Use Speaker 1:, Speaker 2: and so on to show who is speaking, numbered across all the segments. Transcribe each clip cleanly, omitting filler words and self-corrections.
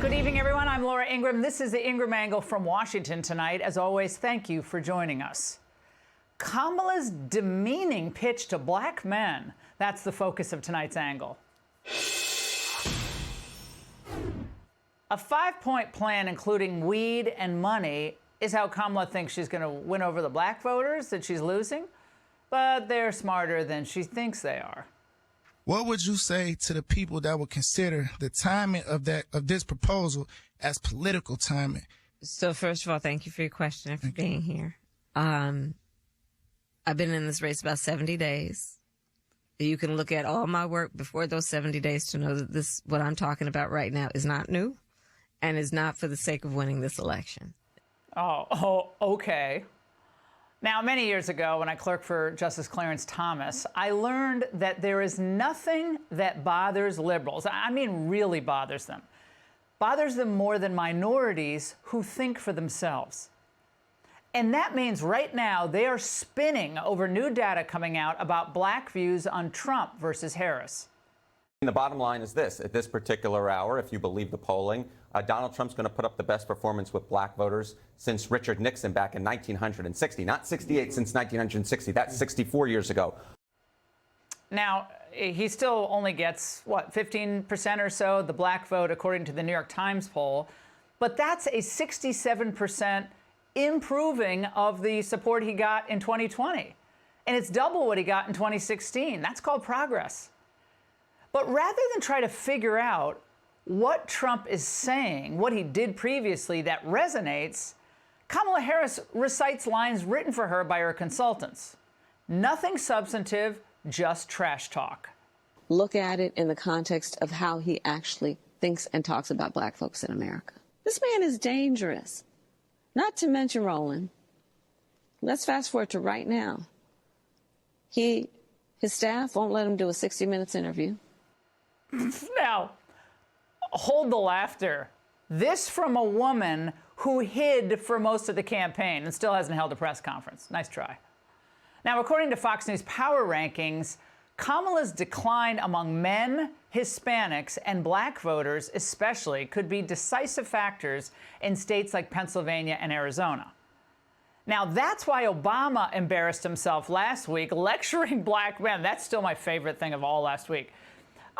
Speaker 1: Good evening, everyone. I'm Laura Ingraham. This is the Ingraham Angle from Washington tonight. As always, thank you for joining us. Kamala's demeaning pitch to black men. That's the focus of tonight's angle. A 5-point plan, including weed and money, is how Kamala thinks she's going to win over the black voters that she's losing. But they're smarter than she thinks they are.
Speaker 2: What would you say to the people that would consider the timing of this proposal as political timing?
Speaker 3: So first of all, thank you for your question and for being here. I've been in this race about 70 days. You can look at all my work before those 70 days to know that what I'm talking about right now is not new and is not for the sake of winning this election.
Speaker 1: Oh, okay. Now, many years ago, when I clerked for Justice Clarence Thomas, I learned that there is nothing that bothers liberals, I mean really bothers them more than minorities who think for themselves. And that means right now they are spinning over new data coming out about black views on Trump versus Harris.
Speaker 4: The bottom line is this. At this particular hour, if you believe the polling, Donald Trump's going to put up the best performance with black voters since Richard Nixon back in 1960. Not 68, since 1960. That's 64 years ago.
Speaker 1: Now, he still only gets, what, 15% or so, the black vote, according to the New York Times poll. But that's a 67% improving of the support he got in 2020. And it's double what he got in 2016. That's called progress. But rather than try to figure out what Trump is saying, what he did previously that resonates, Kamala Harris recites lines written for her by her consultants. Nothing substantive, just trash talk.
Speaker 5: Look at it in the context of how he actually thinks and talks about black folks in America. This man is dangerous. Not to mention, Roland, let's fast forward to right now. His staff won't let him do a 60 Minutes interview.
Speaker 1: Now, hold the laughter. This from a woman who hid for most of the campaign and still hasn't held a press conference. Nice try. Now, according to Fox News Power Rankings, Kamala's decline among men, Hispanics, and black voters especially could be decisive factors in states like Pennsylvania and Arizona. Now, that's why Obama embarrassed himself last week lecturing black men. That's still my favorite thing of all last week.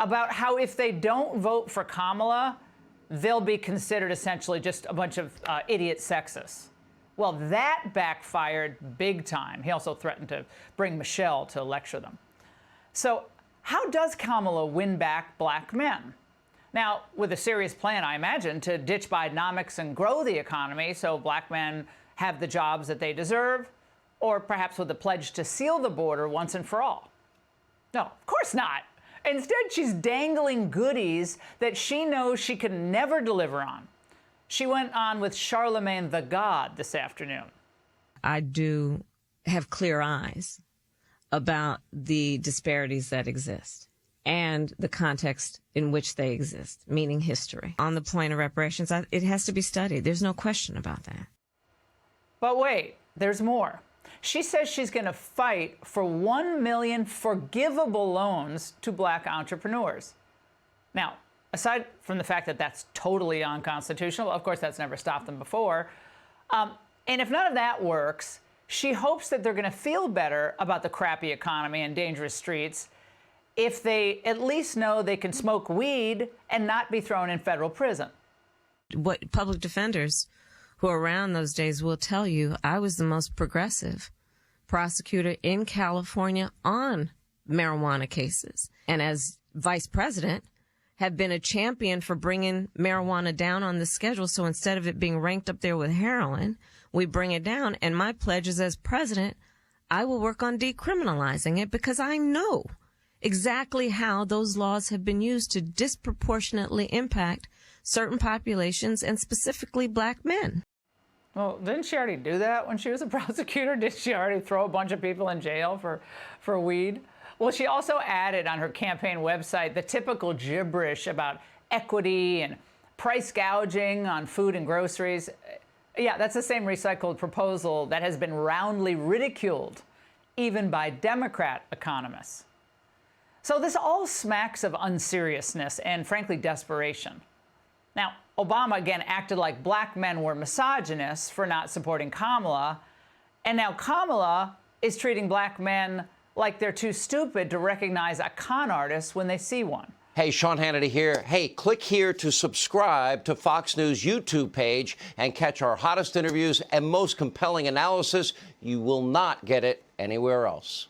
Speaker 1: About how if they don't vote for Kamala, they'll be considered essentially just a bunch of idiot sexists. Well, that backfired big time. He also threatened to bring Michelle to lecture them. So how does Kamala win back black men? Now, with a serious plan, I imagine, to ditch Bidenomics and grow the economy so black men have the jobs that they deserve, or perhaps with a pledge to seal the border once and for all. No, of course not. Instead, she's dangling goodies that she knows she can never deliver on. She went on with Charlemagne the God this afternoon.
Speaker 3: I do have clear eyes about the disparities that exist and the context in which they exist, meaning history. On the point of reparations, it has to be studied. There's no question about that.
Speaker 1: But wait, there's more. She says she's going to fight for 1 million forgivable loans to black entrepreneurs. Now, aside from the fact that that's totally unconstitutional, of course, that's never stopped them before. And if none of that works, she hopes that they're going to feel better about the crappy economy and dangerous streets if they at least know they can smoke weed and not be thrown in federal prison.
Speaker 3: What public defenders who are around those days will tell you, I was the most progressive prosecutor in California on marijuana cases. And as vice president, have been a champion for bringing marijuana down on the schedule. So instead of it being ranked up there with heroin, we bring it down. And my pledge is, as president, I will work on decriminalizing it because I know exactly how those laws have been used to disproportionately impact certain populations and specifically black men.
Speaker 1: Well, didn't she already do that when she was a prosecutor? Did she already throw a bunch of people in jail for weed? Well, she also added on her campaign website the typical gibberish about equity and price gouging on food and groceries. Yeah, that's the same recycled proposal that has been roundly ridiculed, even by Democrat economists. So this all smacks of unseriousness and, frankly, desperation. Now, Obama, again, acted like black men were misogynists for not supporting Kamala. And now Kamala is treating black men like they're too stupid to recognize a con artist when they see one.
Speaker 6: Hey, Sean Hannity here. Hey, click here to subscribe to Fox News YouTube page and catch our hottest interviews and most compelling analysis. You will not get it anywhere else.